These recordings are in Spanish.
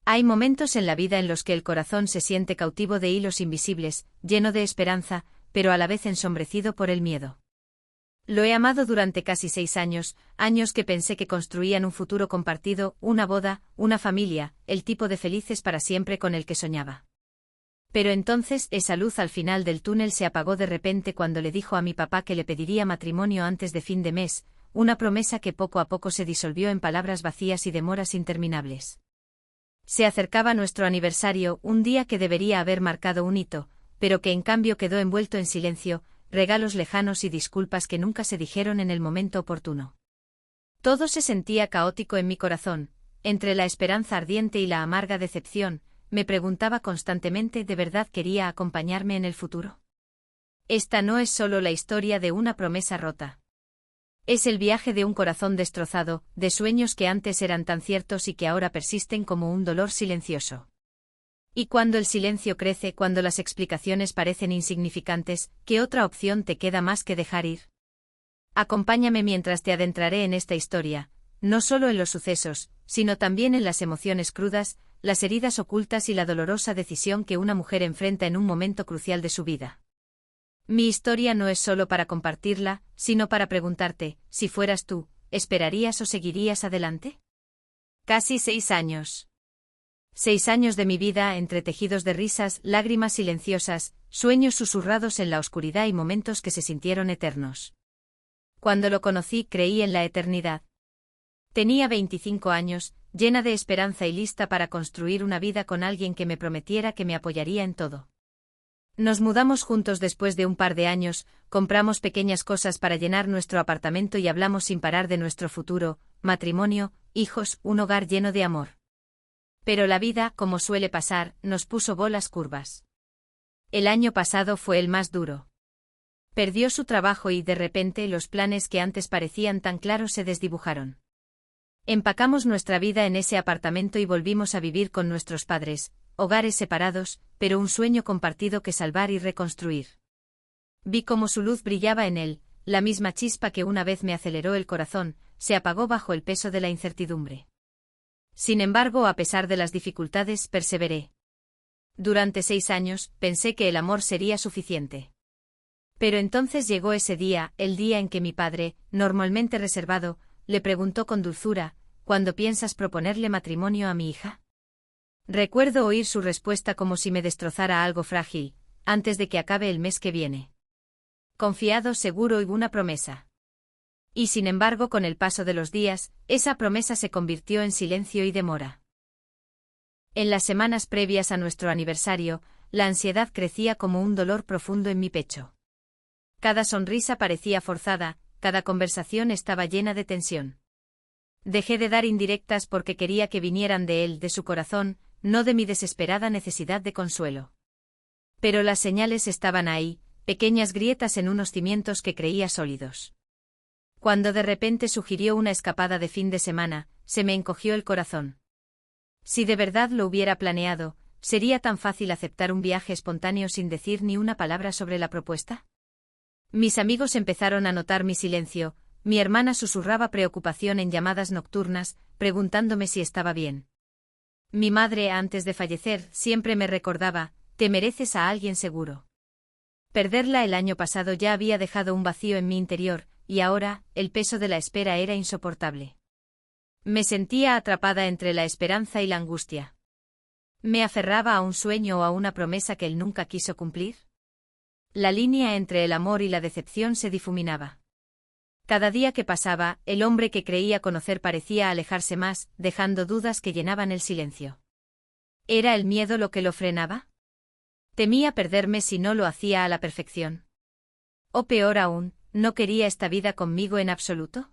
Hay momentos en la vida en los que el corazón se siente cautivo de hilos invisibles, lleno de esperanza, pero a la vez ensombrecido por el miedo. Lo he amado durante casi 6 años, años que pensé que construían un futuro compartido, una boda, una familia, el tipo de felices para siempre con el que soñaba. Pero entonces esa luz al final del túnel se apagó de repente cuando le dijo a mi papá que le pediría matrimonio antes de fin de mes, una promesa que poco a poco se disolvió en palabras vacías y demoras interminables. Se acercaba nuestro aniversario, un día que debería haber marcado un hito, pero que en cambio quedó envuelto en silencio, regalos lejanos y disculpas que nunca se dijeron en el momento oportuno. Todo se sentía caótico en mi corazón, entre la esperanza ardiente y la amarga decepción. Me preguntaba constantemente, ¿de verdad quería acompañarme en el futuro? Esta no es solo la historia de una promesa rota. Es el viaje de un corazón destrozado, de sueños que antes eran tan ciertos y que ahora persisten como un dolor silencioso. Y cuando el silencio crece, cuando las explicaciones parecen insignificantes, ¿qué otra opción te queda más que dejar ir? Acompáñame mientras te adentraré en esta historia, no solo en los sucesos, sino también en las emociones crudas, las heridas ocultas y la dolorosa decisión que una mujer enfrenta en un momento crucial de su vida. Mi historia no es solo para compartirla, sino para preguntarte, si fueras tú, ¿esperarías o seguirías adelante? Casi 6 años. 6 años de mi vida entre tejidos de risas, lágrimas silenciosas, sueños susurrados en la oscuridad y momentos que se sintieron eternos. Cuando lo conocí creí en la eternidad. Tenía 25 años, llena de esperanza y lista para construir una vida con alguien que me prometiera que me apoyaría en todo. Nos mudamos juntos después de un par de años, compramos pequeñas cosas para llenar nuestro apartamento y hablamos sin parar de nuestro futuro, matrimonio, hijos, un hogar lleno de amor. Pero la vida, como suele pasar, nos puso bolas curvas. El año pasado fue el más duro. Perdió su trabajo y de repente los planes que antes parecían tan claros se desdibujaron. Empacamos nuestra vida en ese apartamento y volvimos a vivir con nuestros padres, hogares separados, pero un sueño compartido que salvar y reconstruir. Vi cómo su luz brillaba en él, la misma chispa que una vez me aceleró el corazón, se apagó bajo el peso de la incertidumbre. Sin embargo, a pesar de las dificultades, perseveré. Durante 6 años, pensé que el amor sería suficiente. Pero entonces llegó ese día, el día en que mi padre, normalmente reservado, le preguntó con dulzura, ¿cuándo piensas proponerle matrimonio a mi hija? Recuerdo oír su respuesta como si me destrozara algo frágil, antes de que acabe el mes que viene. Confiado, seguro y una promesa. Y sin embargo, con el paso de los días, esa promesa se convirtió en silencio y demora. En las semanas previas a nuestro aniversario, la ansiedad crecía como un dolor profundo en mi pecho. Cada sonrisa parecía forzada, cada conversación estaba llena de tensión. Dejé de dar indirectas porque quería que vinieran de él, de su corazón, no de mi desesperada necesidad de consuelo. Pero las señales estaban ahí, pequeñas grietas en unos cimientos que creía sólidos. Cuando de repente sugirió una escapada de fin de semana, se me encogió el corazón. Si de verdad lo hubiera planeado, ¿sería tan fácil aceptar un viaje espontáneo sin decir ni una palabra sobre la propuesta? Mis amigos empezaron a notar mi silencio, mi hermana susurraba preocupación en llamadas nocturnas, preguntándome si estaba bien. Mi madre, antes de fallecer, siempre me recordaba, te mereces a alguien seguro. Perderla el año pasado ya había dejado un vacío en mi interior, y ahora, el peso de la espera era insoportable. Me sentía atrapada entre la esperanza y la angustia. ¿Me aferraba a un sueño o a una promesa que él nunca quiso cumplir? La línea entre el amor y la decepción se difuminaba. Cada día que pasaba, el hombre que creía conocer parecía alejarse más, dejando dudas que llenaban el silencio. ¿Era el miedo lo que lo frenaba? ¿Temía perderme si no lo hacía a la perfección? O peor aún, ¿no quería esta vida conmigo en absoluto?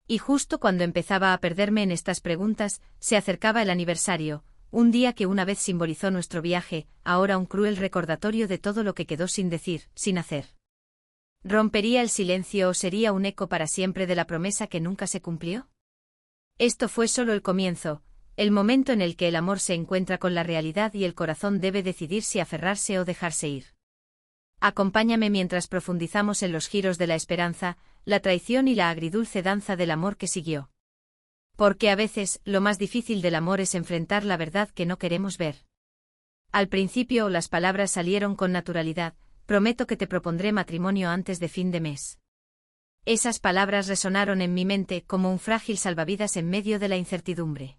Y justo cuando empezaba a perderme en estas preguntas, se acercaba el aniversario, un día que una vez simbolizó nuestro viaje, ahora un cruel recordatorio de todo lo que quedó sin decir, sin hacer. ¿Rompería el silencio o sería un eco para siempre de la promesa que nunca se cumplió? Esto fue solo el comienzo, el momento en el que el amor se encuentra con la realidad y el corazón debe decidir si aferrarse o dejarse ir. Acompáñame mientras profundizamos en los giros de la esperanza, la traición y la agridulce danza del amor que siguió. Porque a veces, lo más difícil del amor es enfrentar la verdad que no queremos ver. Al principio, las palabras salieron con naturalidad: prometo que te propondré matrimonio antes de fin de mes. Esas palabras resonaron en mi mente como un frágil salvavidas en medio de la incertidumbre.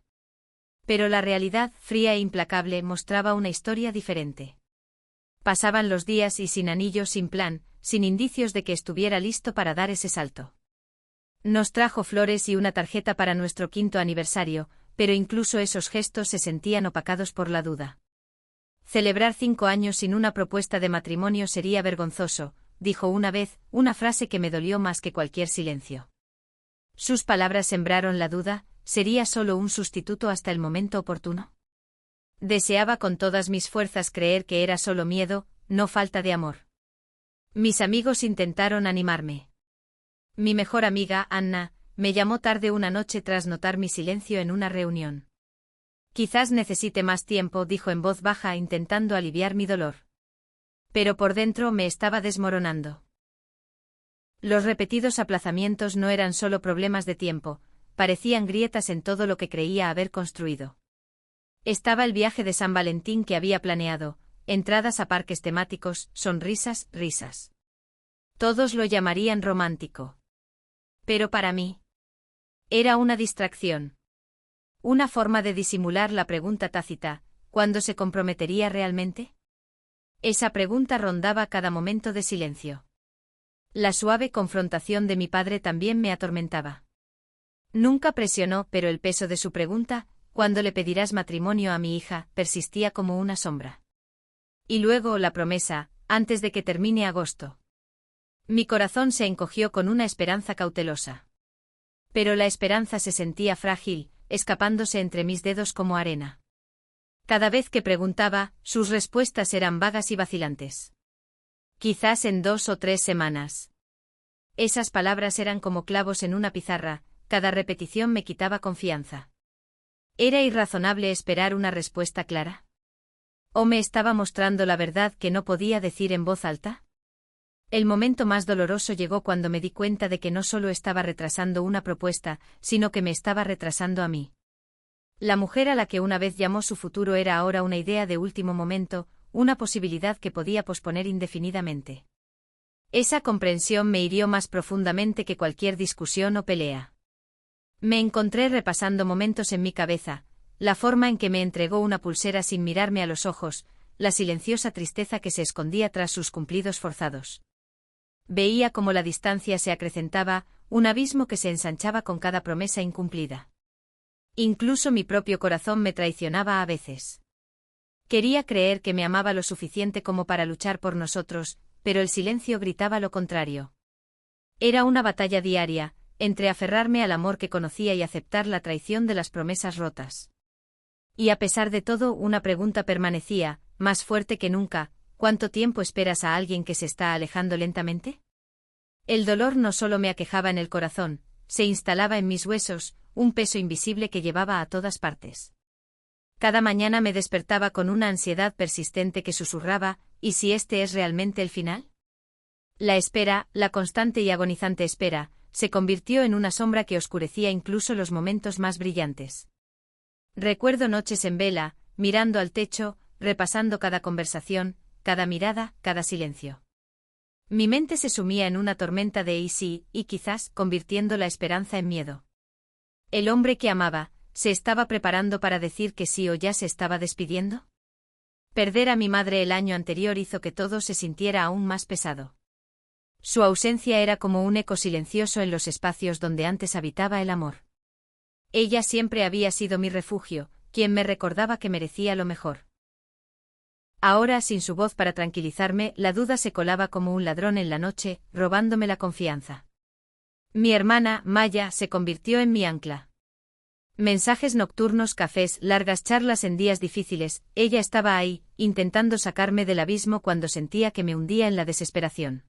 Pero la realidad, fría e implacable, mostraba una historia diferente. Pasaban los días y sin anillo, sin plan, sin indicios de que estuviera listo para dar ese salto. Nos trajo flores y una tarjeta para nuestro 5º aniversario, pero incluso esos gestos se sentían opacados por la duda. Celebrar 5 años sin una propuesta de matrimonio sería vergonzoso, dijo una vez, una frase que me dolió más que cualquier silencio. Sus palabras sembraron la duda: ¿sería solo un sustituto hasta el momento oportuno? Deseaba con todas mis fuerzas creer que era solo miedo, no falta de amor. Mis amigos intentaron animarme. Mi mejor amiga, Anna, me llamó tarde una noche tras notar mi silencio en una reunión. Quizás necesite más tiempo, dijo en voz baja, intentando aliviar mi dolor. Pero por dentro me estaba desmoronando. Los repetidos aplazamientos no eran solo problemas de tiempo, parecían grietas en todo lo que creía haber construido. Estaba el viaje de San Valentín que había planeado, entradas a parques temáticos, sonrisas, risas. Todos lo llamarían romántico. Pero para mí era una distracción. Una forma de disimular la pregunta tácita: ¿cuándo se comprometería realmente? Esa pregunta rondaba cada momento de silencio. La suave confrontación de mi padre también me atormentaba. Nunca presionó, pero el peso de su pregunta: ¿cuándo le pedirás matrimonio a mi hija?, persistía como una sombra. Y luego la promesa: antes de que termine agosto. Mi corazón se encogió con una esperanza cautelosa. Pero la esperanza se sentía frágil, escapándose entre mis dedos como arena. Cada vez que preguntaba, sus respuestas eran vagas y vacilantes. Quizás en 2 o 3 semanas. Esas palabras eran como clavos en una pizarra, cada repetición me quitaba confianza. ¿Era irrazonable esperar una respuesta clara? ¿O me estaba mostrando la verdad que no podía decir en voz alta? El momento más doloroso llegó cuando me di cuenta de que no solo estaba retrasando una propuesta, sino que me estaba retrasando a mí. La mujer a la que una vez llamó su futuro era ahora una idea de último momento, una posibilidad que podía posponer indefinidamente. Esa comprensión me hirió más profundamente que cualquier discusión o pelea. Me encontré repasando momentos en mi cabeza: la forma en que me entregó una pulsera sin mirarme a los ojos, la silenciosa tristeza que se escondía tras sus cumplidos forzados. Veía cómo la distancia se acrecentaba, un abismo que se ensanchaba con cada promesa incumplida. Incluso mi propio corazón me traicionaba a veces. Quería creer que me amaba lo suficiente como para luchar por nosotros, pero el silencio gritaba lo contrario. Era una batalla diaria, entre aferrarme al amor que conocía y aceptar la traición de las promesas rotas. Y a pesar de todo, una pregunta permanecía, más fuerte que nunca: ¿cuánto tiempo esperas a alguien que se está alejando lentamente? El dolor no solo me aquejaba en el corazón, se instalaba en mis huesos, un peso invisible que llevaba a todas partes. Cada mañana me despertaba con una ansiedad persistente que susurraba: ¿y si este es realmente el final? La espera, la constante y agonizante espera, se convirtió en una sombra que oscurecía incluso los momentos más brillantes. Recuerdo noches en vela, mirando al techo, repasando cada conversación, cada mirada, cada silencio. Mi mente se sumía en una tormenta de y sí, y quizás, convirtiendo la esperanza en miedo. El hombre que amaba, ¿se estaba preparando para decir que sí o ya se estaba despidiendo? Perder a mi madre el año anterior hizo que todo se sintiera aún más pesado. Su ausencia era como un eco silencioso en los espacios donde antes habitaba el amor. Ella siempre había sido mi refugio, quien me recordaba que merecía lo mejor. Ahora, sin su voz para tranquilizarme, la duda se colaba como un ladrón en la noche, robándome la confianza. Mi hermana, Maya, se convirtió en mi ancla. Mensajes nocturnos, cafés, largas charlas en días difíciles, ella estaba ahí, intentando sacarme del abismo cuando sentía que me hundía en la desesperación.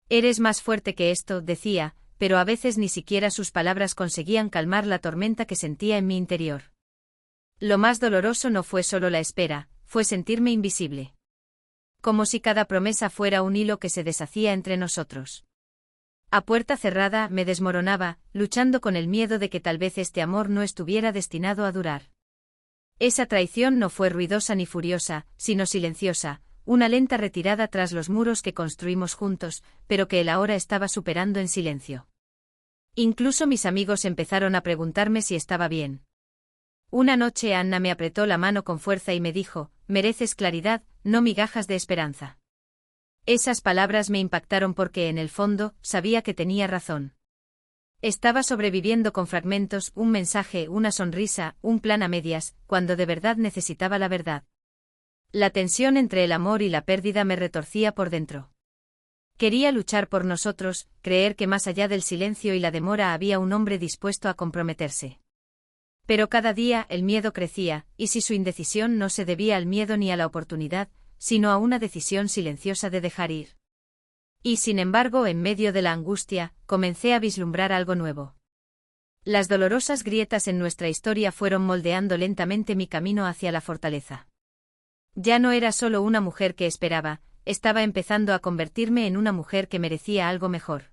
Eres más fuerte que esto, decía, pero a veces ni siquiera sus palabras conseguían calmar la tormenta que sentía en mi interior. Lo más doloroso no fue solo la espera, fue sentirme invisible. Como si cada promesa fuera un hilo que se deshacía entre nosotros. A puerta cerrada me desmoronaba, luchando con el miedo de que tal vez este amor no estuviera destinado a durar. Esa traición no fue ruidosa ni furiosa, sino silenciosa, una lenta retirada tras los muros que construimos juntos, pero que él ahora estaba superando en silencio. Incluso mis amigos empezaron a preguntarme si estaba bien. Una noche Anna me apretó la mano con fuerza y me dijo: mereces claridad, no migajas de esperanza. Esas palabras me impactaron porque en el fondo sabía que tenía razón. Estaba sobreviviendo con fragmentos, un mensaje, una sonrisa, un plan a medias, cuando de verdad necesitaba la verdad. La tensión entre el amor y la pérdida me retorcía por dentro. Quería luchar por nosotros, creer que más allá del silencio y la demora había un hombre dispuesto a comprometerse. Pero cada día el miedo crecía, y si su indecisión no se debía al miedo ni a la oportunidad, sino a una decisión silenciosa de dejar ir. Y sin embargo, en medio de la angustia, comencé a vislumbrar algo nuevo. Las dolorosas grietas en nuestra historia fueron moldeando lentamente mi camino hacia la fortaleza. Ya no era solo una mujer que esperaba, estaba empezando a convertirme en una mujer que merecía algo mejor.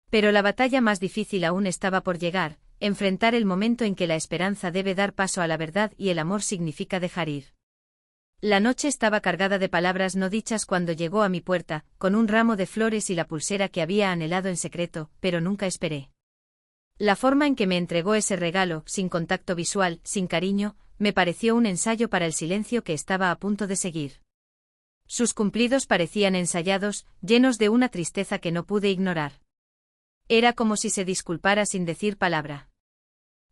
Pero la batalla más difícil aún estaba por llegar, enfrentar el momento en que la esperanza debe dar paso a la verdad y el amor significa dejar ir. La noche estaba cargada de palabras no dichas cuando llegó a mi puerta, con un ramo de flores y la pulsera que había anhelado en secreto, pero nunca esperé. La forma en que me entregó ese regalo, sin contacto visual, sin cariño, me pareció un ensayo para el silencio que estaba a punto de seguir. Sus cumplidos parecían ensayados, llenos de una tristeza que no pude ignorar. Era como si se disculpara sin decir palabra.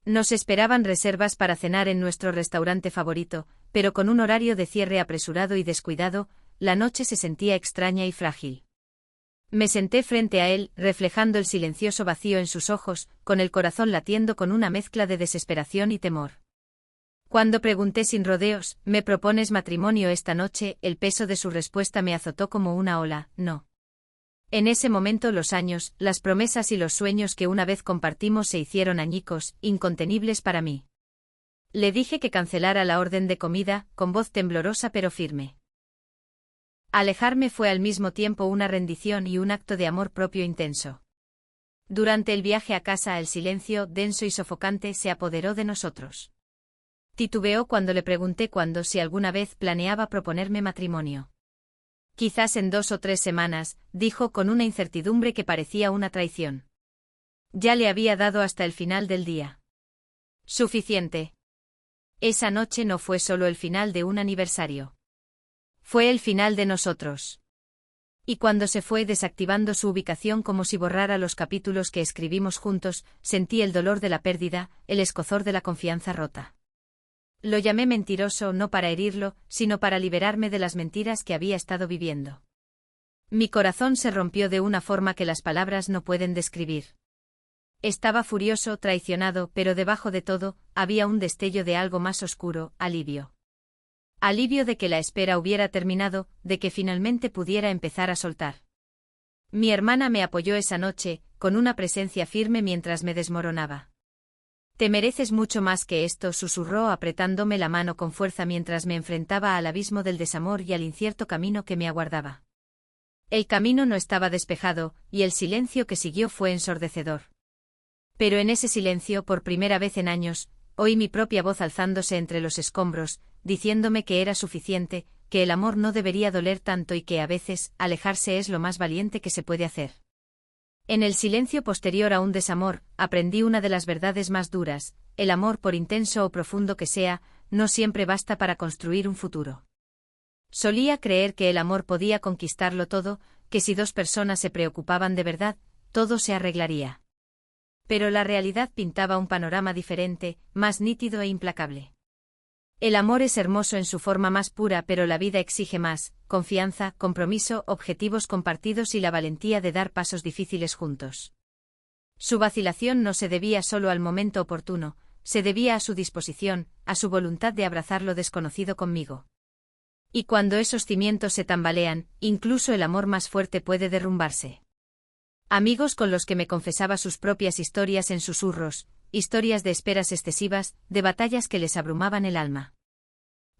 Nos esperaban reservas para cenar en nuestro restaurante favorito, pero con un horario de cierre apresurado y descuidado, la noche se sentía extraña y frágil. Me senté frente a él, reflejando el silencioso vacío en sus ojos, con el corazón latiendo con una mezcla de desesperación y temor. Cuando pregunté sin rodeos: ¿me propones matrimonio esta noche?, el peso de su respuesta me azotó como una ola: no. En ese momento los años, las promesas y los sueños que una vez compartimos se hicieron añicos, incontenibles para mí. Le dije que cancelara la orden de comida, con voz temblorosa pero firme. Alejarme fue al mismo tiempo una rendición y un acto de amor propio intenso. Durante el viaje a casa el silencio, denso y sofocante, se apoderó de nosotros. Titubeó cuando le pregunté cuándo, si alguna vez planeaba proponerme matrimonio. Quizás en 2 o 3 semanas, dijo con una incertidumbre que parecía una traición. Ya le había dado hasta el final del día. Suficiente. Esa noche no fue solo el final de un aniversario. Fue el final de nosotros. Y cuando se fue desactivando su ubicación como si borrara los capítulos que escribimos juntos, sentí el dolor de la pérdida, el escozor de la confianza rota. Lo llamé mentiroso no para herirlo, sino para liberarme de las mentiras que había estado viviendo. Mi corazón se rompió de una forma que las palabras no pueden describir. Estaba furioso, traicionado, pero debajo de todo, había un destello de algo más oscuro: alivio. Alivio de que la espera hubiera terminado, de que finalmente pudiera empezar a soltar. Mi hermana me apoyó esa noche, con una presencia firme mientras me desmoronaba. Te mereces mucho más que esto, susurró apretándome la mano con fuerza mientras me enfrentaba al abismo del desamor y al incierto camino que me aguardaba. El camino no estaba despejado, y el silencio que siguió fue ensordecedor. Pero en ese silencio, por primera vez en años, oí mi propia voz alzándose entre los escombros, diciéndome que era suficiente, que el amor no debería doler tanto y que a veces, alejarse es lo más valiente que se puede hacer. En el silencio posterior a un desamor, aprendí una de las verdades más duras: el amor, por intenso o profundo que sea, no siempre basta para construir un futuro. Solía creer que el amor podía conquistarlo todo, que si 2 personas se preocupaban de verdad, todo se arreglaría. Pero la realidad pintaba un panorama diferente, más nítido e implacable. El amor es hermoso en su forma más pura, pero la vida exige más: confianza, compromiso, objetivos compartidos y la valentía de dar pasos difíciles juntos. Su vacilación no se debía solo al momento oportuno, se debía a su disposición, a su voluntad de abrazar lo desconocido conmigo. Y cuando esos cimientos se tambalean, incluso el amor más fuerte puede derrumbarse. Amigos con los que me confesaba sus propias historias en susurros, historias de esperas excesivas, de batallas que les abrumaban el alma.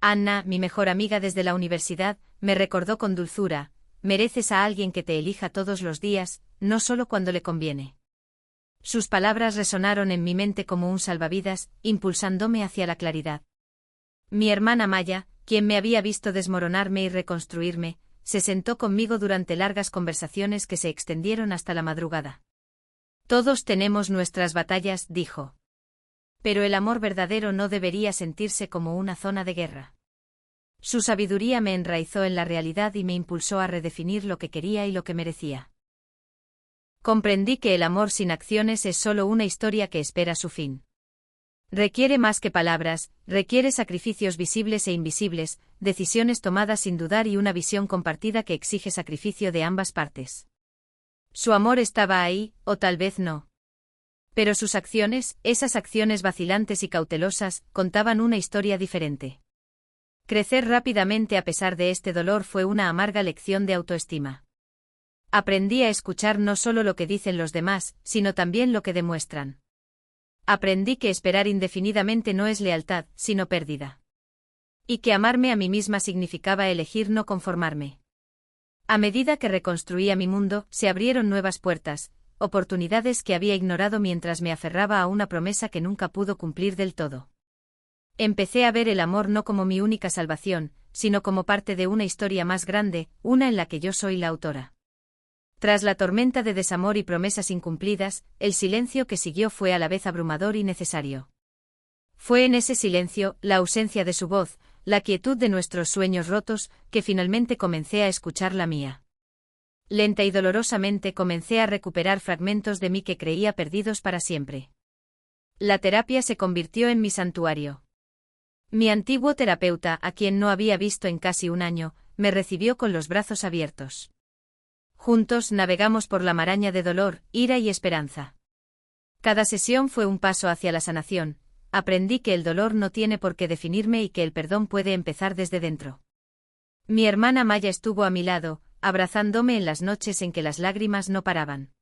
Anna, mi mejor amiga desde la universidad, me recordó con dulzura: mereces a alguien que te elija todos los días, no solo cuando le conviene. Sus palabras resonaron en mi mente como un salvavidas, impulsándome hacia la claridad. Mi hermana Maya, quien me había visto desmoronarme y reconstruirme, se sentó conmigo durante largas conversaciones que se extendieron hasta la madrugada. Todos tenemos nuestras batallas, dijo. Pero el amor verdadero no debería sentirse como una zona de guerra. Su sabiduría me enraizó en la realidad y me impulsó a redefinir lo que quería y lo que merecía. Comprendí que el amor sin acciones es solo una historia que espera su fin. Requiere más que palabras, requiere sacrificios visibles e invisibles, decisiones tomadas sin dudar y una visión compartida que exige sacrificio de ambas partes. Su amor estaba ahí, o tal vez no. Pero sus acciones, esas acciones vacilantes y cautelosas, contaban una historia diferente. Crecer rápidamente a pesar de este dolor fue una amarga lección de autoestima. Aprendí a escuchar no solo lo que dicen los demás, sino también lo que demuestran. Aprendí que esperar indefinidamente no es lealtad, sino pérdida. Y que amarme a mí misma significaba elegir no conformarme. A medida que reconstruía mi mundo, se abrieron nuevas puertas, oportunidades que había ignorado mientras me aferraba a una promesa que nunca pudo cumplir del todo. Empecé a ver el amor no como mi única salvación, sino como parte de una historia más grande, una en la que yo soy la autora. Tras la tormenta de desamor y promesas incumplidas, el silencio que siguió fue a la vez abrumador y necesario. Fue en ese silencio, la ausencia de su voz, la quietud de nuestros sueños rotos, que finalmente comencé a escuchar la mía. Lenta y dolorosamente comencé a recuperar fragmentos de mí que creía perdidos para siempre. La terapia se convirtió en mi santuario. Mi antiguo terapeuta, a quien no había visto en casi un año, me recibió con los brazos abiertos. Juntos navegamos por la maraña de dolor, ira y esperanza. Cada sesión fue un paso hacia la sanación. Aprendí que el dolor no tiene por qué definirme y que el perdón puede empezar desde dentro. Mi hermana Maya estuvo a mi lado, abrazándome en las noches en que las lágrimas no paraban.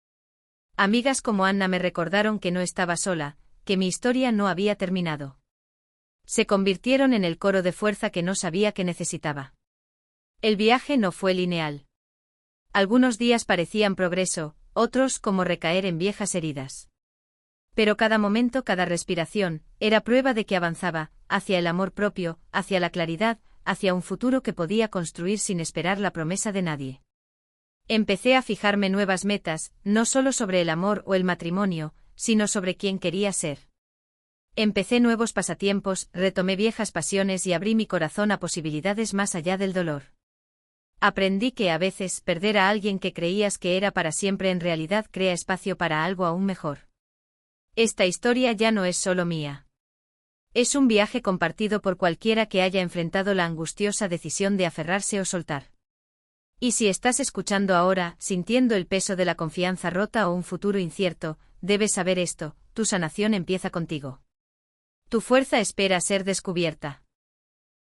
Amigas como Anna me recordaron que no estaba sola, que mi historia no había terminado. Se convirtieron en el coro de fuerza que no sabía que necesitaba. El viaje no fue lineal. Algunos días parecían progreso, otros como recaer en viejas heridas. Pero cada momento, cada respiración, era prueba de que avanzaba, hacia el amor propio, hacia la claridad, hacia un futuro que podía construir sin esperar la promesa de nadie. Empecé a fijarme nuevas metas, no solo sobre el amor o el matrimonio, sino sobre quién quería ser. Empecé nuevos pasatiempos, retomé viejas pasiones y abrí mi corazón a posibilidades más allá del dolor. Aprendí que a veces perder a alguien que creías que era para siempre en realidad crea espacio para algo aún mejor. Esta historia ya no es solo mía. Es un viaje compartido por cualquiera que haya enfrentado la angustiosa decisión de aferrarse o soltar. Y si estás escuchando ahora, sintiendo el peso de la confianza rota o un futuro incierto, debes saber esto: tu sanación empieza contigo. Tu fuerza espera ser descubierta.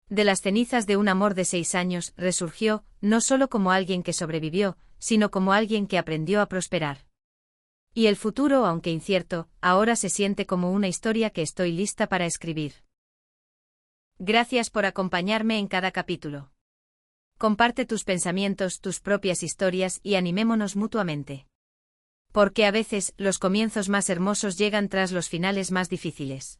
De las cenizas de un amor de 6 años, resurgió, no solo como alguien que sobrevivió, sino como alguien que aprendió a prosperar. Y el futuro, aunque incierto, ahora se siente como una historia que estoy lista para escribir. Gracias por acompañarme en cada capítulo. Comparte tus pensamientos, tus propias historias y animémonos mutuamente. Porque a veces, los comienzos más hermosos llegan tras los finales más difíciles.